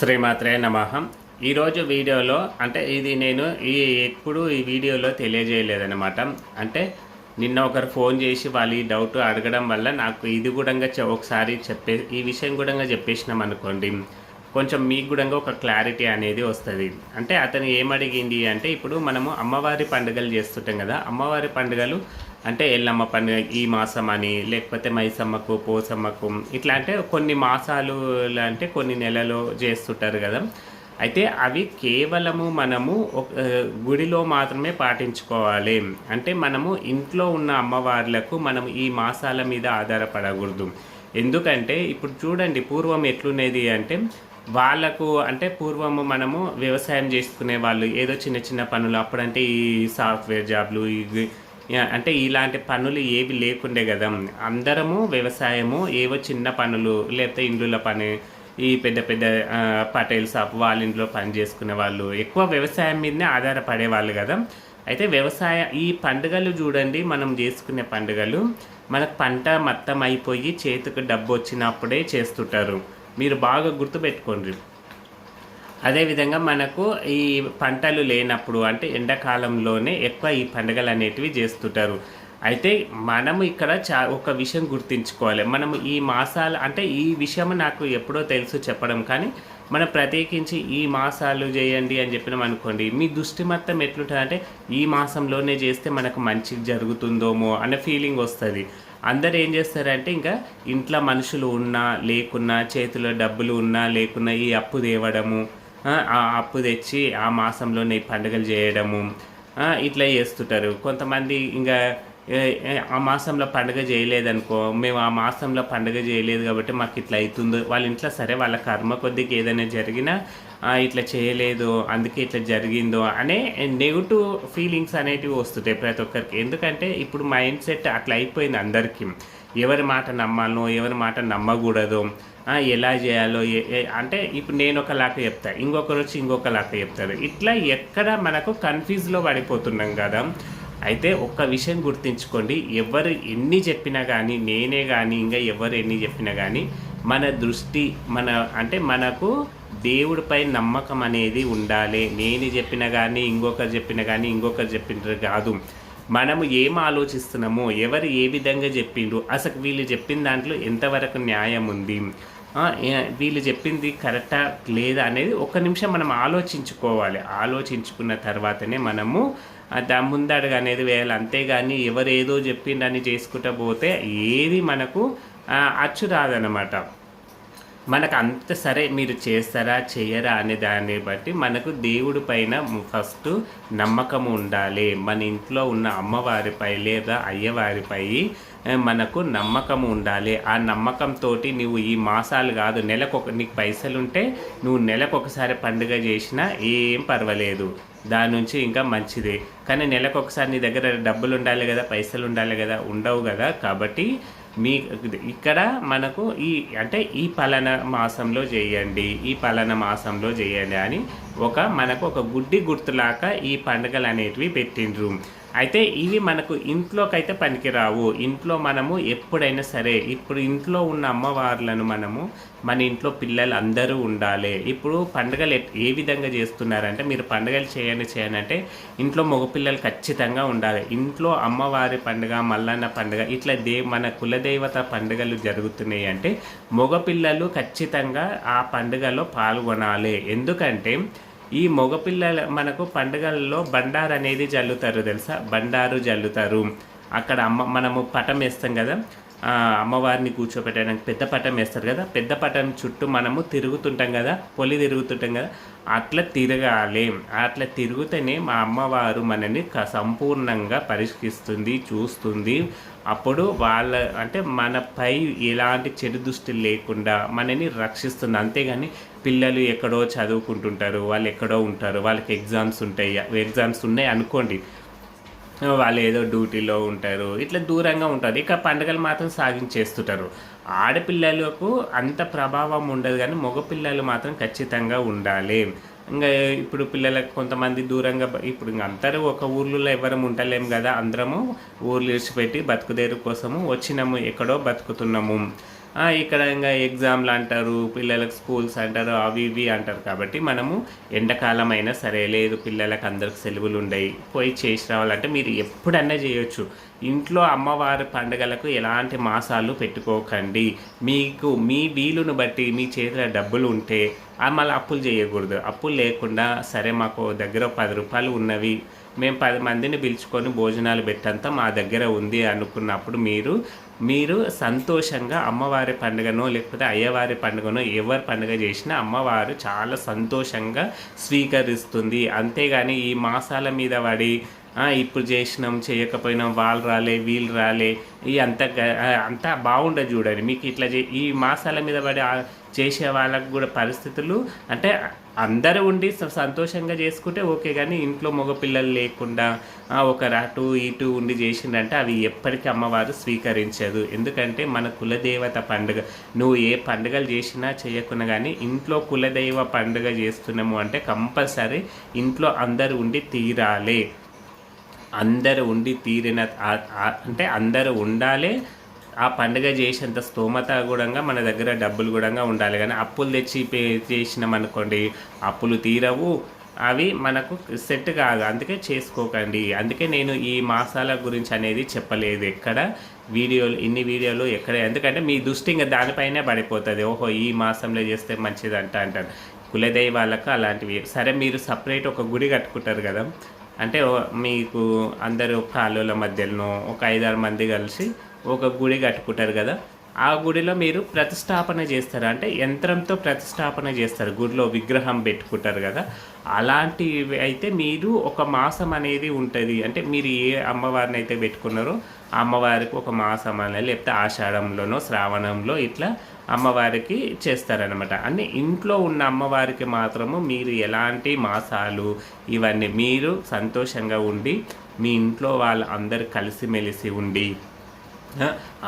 శ్రీమాత్రే నమః. ఈరోజు వీడియోలో అంటే ఇది నేను ఎప్పుడు ఈ వీడియోలో తెలియజేయలేదనమాట. అంటే నిన్న ఒకరు ఫోన్ చేసి వాళ్ళు ఈ డౌట్ అడగడం వల్ల నాకు ఇది కూడా ఒకసారి ఈ విషయం కూడా చెప్పేసినాం అనుకోండి, కొంచెం మీకు కూడా ఒక క్లారిటీ అనేది వస్తుంది. అంటే అతను ఏమడిగింది అంటే, ఇప్పుడు మనము అమ్మవారి పండుగలు చేస్తుంటాం కదా, అమ్మవారి పండుగలు అంటే ఎల్లమ్మ పండుగ ఈ మాసం అని, లేకపోతే మైసమ్మకు పోసమ్మకు ఇట్లా అంటే కొన్ని మాసాలు అంటే కొన్ని నెలలో చేస్తుంటారు కదా. అయితే అవి కేవలము మనము గుడిలో మాత్రమే పాటించుకోవాలి. అంటే మనము ఇంట్లో ఉన్న అమ్మవార్లకు మనం ఈ మాసాల మీద ఆధారపడకూడదు. ఎందుకంటే ఇప్పుడు చూడండి, పూర్వం ఎట్లునేది అంటే వాళ్ళకు అంటే పూర్వము మనము వ్యవసాయం చేసుకునే వాళ్ళు ఏదో చిన్న చిన్న పనులు, అప్పుడంటే ఈ సాఫ్ట్వేర్ జాబ్లు అంటే ఇలాంటి పనులు ఏవి లేకుండే కదా. అందరము వ్యవసాయము ఏవో చిన్న పనులు, లేకపోతే ఇండ్ల పని, ఈ పెద్ద పెద్ద పటేల్ షాప్ వాళ్ళ ఇంట్లో పని చేసుకునే వాళ్ళు ఎక్కువ వ్యవసాయం మీదనే ఆధారపడేవాళ్ళు కదా. అయితే ఈ పండుగలు చూడండి, మనం చేసుకునే పండుగలు మనకు పంట మొత్తం అయిపోయి చేతికి డబ్బు వచ్చినప్పుడే చేస్తుంటారు. మీరు బాగా గుర్తుపెట్టుకోండి. అదేవిధంగా మనకు ఈ పంటలు లేనప్పుడు అంటే ఎండాకాలంలోనే ఎక్కువ ఈ పండుగలు అనేటివి చేస్తుంటారు. అయితే మనము ఇక్కడ ఒక విషయం గుర్తుంచుకోవాలి. మనము ఈ మాసాలు అంటే ఈ విషయం నాకు ఎప్పుడో తెలుసు చెప్పడం, కానీ మనం ప్రత్యేకించి ఈ మాసాలు చేయండి అని చెప్పినాం అనుకోండి, మీ దృష్టి మొత్తం ఎట్లుంటుంది అంటే ఈ మాసంలోనే చేస్తే మనకు మంచి జరుగుతుందోమో అనే ఫీలింగ్ వస్తుంది. అందరు ఏం చేస్తారంటే ఇంకా ఇంట్లో మనుషులు ఉన్నా లేకున్నా, చేతిలో డబ్బులు ఉన్నా లేకున్నా ఈ అప్పు తేవడము, ఆ అప్పు తెచ్చి ఆ మాసంలోనే పండుగలు చేయడము ఇట్లా చేస్తుంటారు. కొంతమంది ఇంకా ఆ మాసంలో పండుగ చేయలేదనుకో, మేము ఆ మాసంలో పండుగ చేయలేదు కాబట్టి మాకు ఇట్లా అవుతుందో, వాళ్ళ ఇంట్లో సరే వాళ్ళ కర్మ కొద్దికి ఏదైనా జరిగినా ఇట్లా చేయలేదు అందుకే ఇట్లా జరిగిందో అనే నెగిటివ్ ఫీలింగ్స్ అనేటివి వస్తుంటాయి ప్రతి ఒక్కరికి. ఎందుకంటే ఇప్పుడు మైండ్ సెట్ అట్లా అయిపోయింది అందరికీ. ఎవరి మాట నమ్మాలో ఎవరి మాట నమ్మకూడదు, ఎలా చేయాలో అంటే ఇప్పుడు నేను ఒకలాగా చెప్తా, ఇంకొకరు వచ్చి ఇంకొకలాగా చెప్తారు. ఇట్లా ఎక్కడ మనకు కన్ఫ్యూజ్లో పడిపోతున్నాం కదా. అయితే ఒక్క విషయం గుర్తుంచుకోండి, ఎవరు ఎన్ని చెప్పినా కానీ, నేనే కానీ ఇంకా ఎవరు ఎన్ని చెప్పినా కానీ, మన దృష్టి అంటే మనకు దేవుడిపై నమ్మకం అనేది ఉండాలి. నేను చెప్పినా కానీ ఇంకొకరు చెప్పినా కానీ ఇంకొకరు చెప్పినారు కాదు. మనము ఏం ఆలోచిస్తున్నామో, ఎవరు ఏ విధంగా చెప్పిండ్రు, అసలు వీళ్ళు చెప్పిన దాంట్లో ఎంతవరకు న్యాయం ఉంది, వీళ్ళు చెప్పింది కరెక్టా లేదా అనేది ఒక్క నిమిషం మనం ఆలోచించుకోవాలి. ఆలోచించుకున్న తర్వాతనే మనము ముందడుగు అనేది వేయాలి. అంతేగాని ఎవరు ఏదో చెప్పిండని చేసుకుంటూ పోతే ఏది మనకు అచ్చు రాదనమాట. మనకు అంత సరే మీరు చేస్తారా చేయరా అనే దాన్ని బట్టి మనకు దేవుడి పైన ఫస్ట్ నమ్మకం ఉండాలి. మన ఇంట్లో ఉన్న అమ్మవారిపై లేదా అయ్యవారిపై మనకు నమ్మకం ఉండాలి. ఆ నమ్మకంతో నువ్వు ఈ మాసాలు కాదు, నీకు పైసలుంటే నువ్వు నెలకొకసారి పండుగ చేసినా ఏం పర్వాలేదు, దాని నుంచి ఇంకా మంచిదే. కానీ నెలకొకసారి నీ దగ్గర డబ్బులు ఉండాలి కదా, పైసలు ఉండాలి కదా, ఉండవు కదా. కాబట్టి ఇక్కడ మనకు ఈ పలానా మాసంలో చేయండి, ఈ పలానా మాసంలో చేయండి అని మనకు ఒక గుడ్డి గుర్తులాగా ఈ పండుగలు అనేటివి పెట్టిండ్రు. అయితే ఇవి మనకు ఇంట్లోకైతే పనికిరావు. ఇంట్లో మనము ఎప్పుడైనా సరే, ఇప్పుడు ఇంట్లో ఉన్న అమ్మవార్లను మన ఇంట్లో పిల్లలు అందరూ ఉండాలి. ఇప్పుడు పండుగలు ఏ విధంగా చేస్తున్నారంటే, మీరు పండుగలు చేయాలంటే ఇంట్లో మగపిల్లలు ఖచ్చితంగా ఉండాలి. ఇంట్లో అమ్మవారి పండుగ, మల్లన్న పండుగ ఇట్లా మన కులదేవత పండుగలు జరుగుతున్నాయి అంటే మగపిల్లలు ఖచ్చితంగా ఆ పండుగలో పాల్గొనాలి. ఎందుకంటే ఈ మగపిల్లల మనకు పండుగల్లో బండారు అనేది జల్లుతారు తెలుసా, బండారు జల్లుతారు. అక్కడ మనము పటం వేస్తాం కదా, అమ్మవారిని కూర్చోపెట్టడానికి పెద్ద పటం వేస్తారు కదా, పెద్ద పటం చుట్టూ మనము తిరుగుతుంటాం కదా, పొలి తిరుగుతుంటాం కదా, అట్లా తిరగాలి. అట్లా తిరుగుతూనే మా అమ్మవారు మనని సంపూర్ణంగా పరిష్కరిస్తుంది, చూస్తుంది. అప్పుడు అంటే మనపై ఎలాంటి చెడు దృష్టి లేకుండా మనని రక్షిస్తుంది. అంతేగాని పిల్లలు ఎక్కడో చదువుకుంటుంటారు, వాళ్ళు ఎక్కడో ఉంటారు, వాళ్ళకి ఎగ్జామ్స్ ఉన్నాయి అనుకోండి, వాళ్ళు ఏదో డ్యూటీలో ఉంటారు, ఇట్లా దూరంగా ఉంటారు, ఇక పండుగలు మాత్రం సాగించేస్తుంటారు. ఆడపిల్లలకు అంత ప్రభావం ఉండదు, కానీ మగపిల్లలు మాత్రం ఖచ్చితంగా ఉండాలి. ఇంకా ఇప్పుడు పిల్లలకు కొంతమంది దూరంగా, ఇప్పుడు ఇంక అందరూ ఒక ఊర్లో ఎవరం ఉండలేము కదా, అందరము ఊర్లు విడిచిపెట్టి బతుకుదేరు కోసము వచ్చినాము, ఎక్కడో బతుకుతున్నాము. ఇక్కడ ఇంగా ఎగ్జామ్‌లు అంటారు, పిల్లలకు స్కూల్స్ అంటారు, అవి ఇవి అంటారు కాబట్టి మనము ఎండాకాలం అయినా సరే, లేదు పిల్లలకి అందరికి సెలవులుండయి, పోయి చేసి రావాలంటే మీరు ఎప్పుడన్నా చేయొచ్చు. ఇంట్లో అమ్మవారి పండుగలకు ఎలాంటి మాసాలు పెట్టుకోకండి. మీకు మీ వీలును బట్టి మీ చేతిలో డబ్బులు ఉంటే మళ్ళీ అప్పులు చేయకూడదు. అప్పులు లేకుండా సరే మాకు దగ్గర రూ. 10 ఉన్నవి, మేము 10 మందిని పిలుచుకొని భోజనాలు పెట్టేంత మా దగ్గర ఉంది అనుకున్నప్పుడు మీరు సంతోషంగా అమ్మవారి పండుగనో లేకపోతే అయ్యవారి పండుగనో ఎవరి పండుగ చేసినా అమ్మవారు చాలా సంతోషంగా స్వీకరిస్తుంది. అంతేగాని ఈ మాసాల మీద పడి ఇప్పుడు చేసినాం చేయకపోయినాం, వాళ్ళు రాలే వీళ్ళు రాలే, ఈ అంతా బాగుండదు చూడండి. మీకు ఇట్లా ఈ మాసాల మీద పడి చేసే వాళ్ళకు కూడా పరిస్థితులు అంటే అందరూ ఉండి సంతోషంగా చేసుకుంటే ఓకే, కానీ ఇంట్లో మగపిల్లలు లేకుండా ఒకరు అటు ఇటు ఉండి చేసిందంటే అవి ఎప్పటికీ అమ్మవారు స్వీకరించదు. ఎందుకంటే మన కులదేవత పండుగ, నువ్వు ఏ పండుగలు చేసినా చేయకున్నా కానీ ఇంట్లో కులదైవ పండుగ చేస్తున్నాము అంటే కంపల్సరీ ఇంట్లో అందరూ ఉండి తీరాలి. అందరూ ఉండి తీరిన అంటే అందరూ ఉండాలి. ఆ పండుగ చేసేంత స్తోమత కూడా మన దగ్గర డబ్బులు కూడా ఉండాలి. కానీ అప్పులు తెచ్చి చేసినామనుకోండి, అప్పులు తీరవు, అవి మనకు సెట్ కాదు. అందుకే చేసుకోకండి. అందుకే నేను ఈ మాసాల గురించి అనేది చెప్పలేదు ఎక్కడ ఇన్ని వీడియోలు ఎక్కడ, ఎందుకంటే మీ దృష్టి ఇంకా దానిపైనే పడిపోతుంది. ఓహో ఈ మాసంలో చేస్తే మంచిది అంటారు కులదైవాలకు అలాంటివి. సరే మీరు సపరేట్ ఒక గుడి కట్టుకుంటారు కదా, అంటే మీకు అందరూ కాలువల మధ్యలో ఒక 5-6 మంది కలిసి ఒక గుడి కట్టుకుంటారు కదా, ఆ గుడిలో మీరు ప్రతిష్టాపన చేస్తారు, అంటే యంత్రంతో ప్రతిష్టాపన చేస్తారు, గుడిలో విగ్రహం పెట్టుకుంటారు కదా. అలాంటివి అయితే మీరు ఒక మాసం అనేది ఉంటుంది. అంటే మీరు ఏ అమ్మవారిని అయితే పెట్టుకున్నారో ఆ అమ్మవారికి ఒక మాసం అనేది, లేకపోతే ఆషాఢంలోనో శ్రావణంలో ఇట్లా అమ్మవారికి చేస్తారనమాట. అన్ని ఇంట్లో ఉన్న అమ్మవారికి మాత్రము మీరు ఎలాంటి మాసాలు ఇవన్నీ మీరు సంతోషంగా ఉండి మీ ఇంట్లో వాళ్ళు అందరు కలిసిమెలిసి ఉండి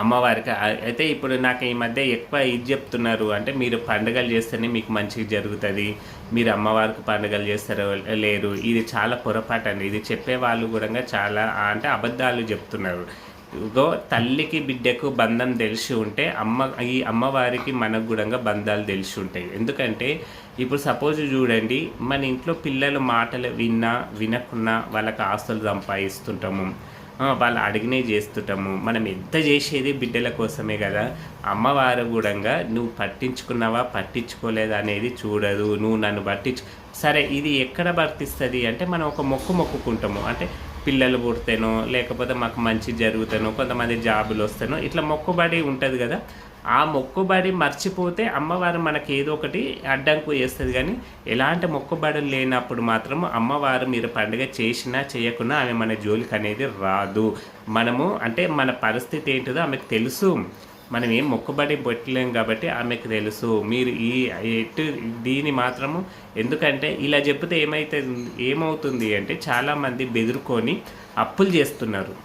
అమ్మవారికి అయితే ఇప్పుడు నాకు ఈ మధ్య ఎక్కువ ఇది చెప్తున్నారు, అంటే మీరు పండుగలు చేస్తేనే మీకు మంచిగా జరుగుతుంది, మీరు అమ్మవారికి పండుగలు చేస్తారో లేరు, ఇది చాలా పొరపాటు అండి. ఇది చెప్పేవాళ్ళు కూడా చాలా అంటే అబద్ధాలు చెప్తున్నారు. ఇగో తల్లికి బిడ్డకు బంధం తెలిసి ఉంటే ఈ అమ్మవారికి మనకు కూడా బంధాలు తెలిసి ఉంటాయి. ఎందుకంటే ఇప్పుడు సపోజ్ చూడండి, మన ఇంట్లో పిల్లలు మాటలు వినకున్నా వాళ్ళకి ఆస్తులు సంపాదిస్తుంటాము, వాళ్ళు అడిగినే చేస్తుంటాము. మనం ఎంత చేసేది బిడ్డల కోసమే కదా. అమ్మవారు కూడా నువ్వు పట్టించుకున్నావా పట్టించుకోలేదా అనేది చూడదు. నువ్వు నన్ను సరే ఇది ఎక్కడ వర్తిస్తుంది అంటే మనం ఒక మొక్కుకుంటాము, అంటే పిల్లలు పుడితేనో లేకపోతే మాకు మంచి జరుగుతానో కొంతమంది జాబులు వస్తానో ఇట్లా మొక్కుబడి ఉంటుంది కదా. ఆ మొక్కుబడి మర్చిపోతే అమ్మవారు మనకి ఏదో ఒకటి అడ్డంకు చేస్తుంది. కానీ ఎలాంటి మొక్కుబడులు లేనప్పుడు మాత్రం అమ్మవారు మీరు పండుగ చేసినా చేయకున్నా ఆమె మన జోలికి అనేది రాదు. మనము అంటే మన పరిస్థితి ఏంటిదో ఆమెకు తెలుసు, మనం ఏం మొక్కుబడి పెట్టలేం కాబట్టి ఆమెకు తెలుసు. మీరు దీని మాత్రము ఎందుకంటే ఇలా చెప్తే ఏమవుతుంది అంటే చాలామంది బెదురుకొని అప్పులు చేస్తున్నారు.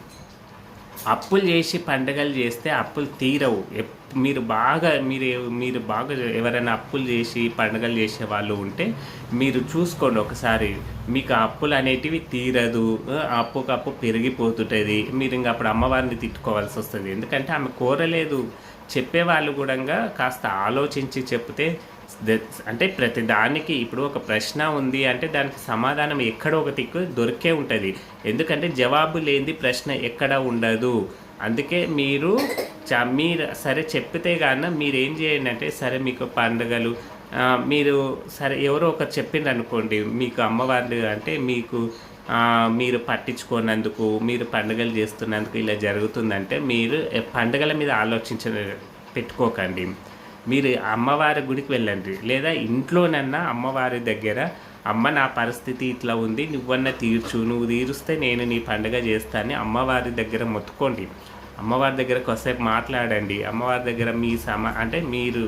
అప్పులు చేసి పండుగలు చేస్తే అప్పులు తీరవు. మీరు బాగా ఎవరైనా అప్పులు చేసి పండుగలు చేసే వాళ్ళు ఉంటే మీరు చూసుకోండి ఒకసారి, మీకు అప్పులు అనేటివి తీరదు, అప్పు పెరిగిపోతుంటుంది. మీరు ఇంకా అప్పుడు అమ్మవారిని తిట్టుకోవాల్సి వస్తుంది. ఎందుకంటే ఆమె కోరలేదు. చెప్పేవాళ్ళు కూడా కాస్త ఆలోచించి చెప్తే, అంటే ప్రతి దానికి ఇప్పుడు ఒక ప్రశ్న ఉంది అంటే దానికి సమాధానం ఎక్కడో ఒక దిక్కు దొరికే ఉంటుంది. ఎందుకంటే జవాబు లేనిది ప్రశ్న ఎక్కడ ఉండదు. అందుకే మీరు సరే చెప్పితే కానీ మీరేం చేయండి అంటే, సరే మీకు పండుగలు మీరు సరే ఎవరో ఒకరు చెప్పిండ్రు అనుకోండి, మీకు అమ్మవారు అంటే మీరు పట్టించుకోనందుకు, మీరు పండుగలు చేస్తున్నందుకు ఇలా జరుగుతుందంటే మీరు పండుగల మీద పెట్టుకోకండి. మీరు అమ్మవారి గుడికి వెళ్ళండి, లేదా ఇంట్లోనన్నా అమ్మవారి దగ్గర అమ్మ నా పరిస్థితి ఇట్లా ఉంది, నువ్వన్నా తీర్చు, నువ్వు తీరుస్తే నేను నీ పండుగ చేస్తానని అమ్మవారి దగ్గర మొత్తుకోండి. అమ్మవారి దగ్గర కొద్దిసేపు మాట్లాడండి. అమ్మవారి దగ్గర అంటే మీరు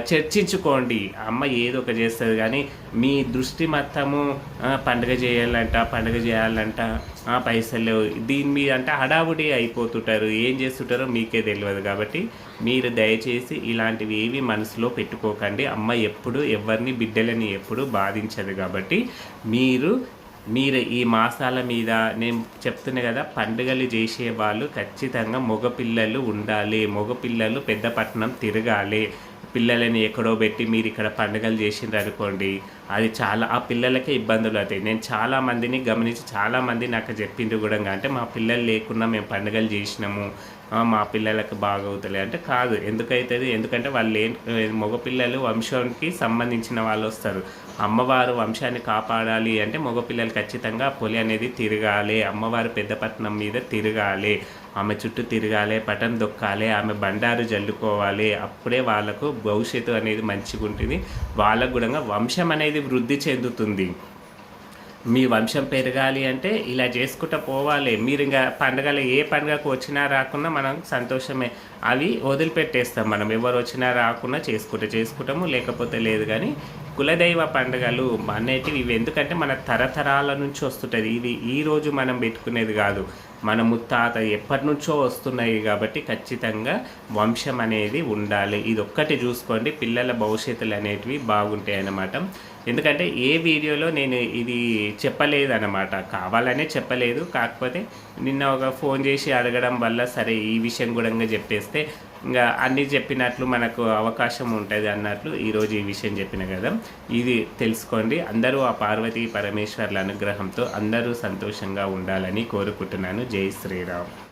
చర్చించుకోండి. అమ్మ ఏదో ఒక చేస్తుంది. కానీ మీ దృష్టి మొత్తము పండుగ చేయాలంట పైసలు లేవు దీని మీద అంటే హడావుడి అయిపోతుంటారు. ఏం చేస్తుంటారో మీకే తెలియదు. కాబట్టి మీరు దయచేసి ఇలాంటివి ఏవి మనసులో పెట్టుకోకండి. అమ్మ ఎప్పుడు ఎవరిని బిడ్డలని ఎప్పుడు బాధించదు. కాబట్టి మీరు మీరు ఈ మాసాల మీద నేను చెప్తున్నా కదా, పండుగలు చేసేవాళ్ళు ఖచ్చితంగా మగపిల్లలు ఉండాలి. మగపిల్లలు పెద్ద పట్టణం తిరగాలి. పిల్లలని ఎక్కడో పెట్టి మీరు ఇక్కడ పండుగలు చేసిండ్రనుకోండి, అది చాలా ఆ పిల్లలకే ఇబ్బందులు అవుతాయి. నేను చాలామందిని గమనించి చాలామంది నాకు చెప్పిండ్రు కూడా, అంటే మా పిల్లలు లేకున్నా మేము పండుగలు చేసినాము, మా పిల్లలకు బాగవుతలే అంటే కాదు. ఎందుకైతుంది? ఎందుకంటే వాళ్ళు మగపిల్లలు వంశానికి సంబంధించిన వాళ్ళు వస్తారు. అమ్మవారు వంశాన్ని కాపాడాలి అంటే మగపిల్లలు ఖచ్చితంగా పొలి అనేది తిరగాలి. అమ్మవారు పెద్దపట్నం మీద తిరగాలి, ఆమె చుట్టూ తిరగాలి, పటం దొక్కాలి, ఆమె బండారు జల్లుకోవాలి. అప్పుడే వాళ్ళకు భవిష్యత్తు అనేది మంచిగా ఉంటుంది. వాళ్ళకు కూడా వంశం అనేది వృద్ధి చెందుతుంది. మీ వంశం పెరగాలి అంటే ఇలా చేసుకుంటూ పోవాలి. మీరు ఇంకా పండుగలు ఏ పండుగకు వచ్చినా రాకున్నా మనం సంతోషమే. అవి వదిలిపెట్టేస్తాం మనం. ఎవరు వచ్చినా రాకున్నా చేసుకుంటాము, లేకపోతే లేదు. కానీ కులదైవ పండుగలు అనేటివి ఇవి ఎందుకంటే మన తరతరాల నుంచి వస్తుంటుంది. ఇది ఈరోజు మనం పెట్టుకునేది కాదు, మన ముత్తాత ఎప్పటి నుంచో వస్తున్నాయి. కాబట్టి ఖచ్చితంగా వంశం అనేది ఉండాలి. ఇది ఒక్కటి చూసుకోండి, పిల్లల భవిష్యత్తులు అనేటివి బాగుంటాయి అన్నమాట. ఎందుకంటే ఏ వీడియోలో నేను ఇది చెప్పలేదన్నమాట, కావాలనే చెప్పలేదు. కాకపోతే నిన్న ఒక ఫోన్ చేసి అడగడం వల్ల సరే ఈ విషయం కూడా చెప్పేస్తే ఇంకా అన్నీ చెప్పినట్లు మనకు అవకాశం ఉంటుంది అన్నట్లు ఈరోజు ఈ విషయం చెప్పిన కదా. ఇది తెలుసుకోండి. అందరూ ఆ పార్వతీ పరమేశ్వర్ల అనుగ్రహంతో అందరూ సంతోషంగా ఉండాలని కోరుకుంటున్నాను. జై శ్రీరామ్.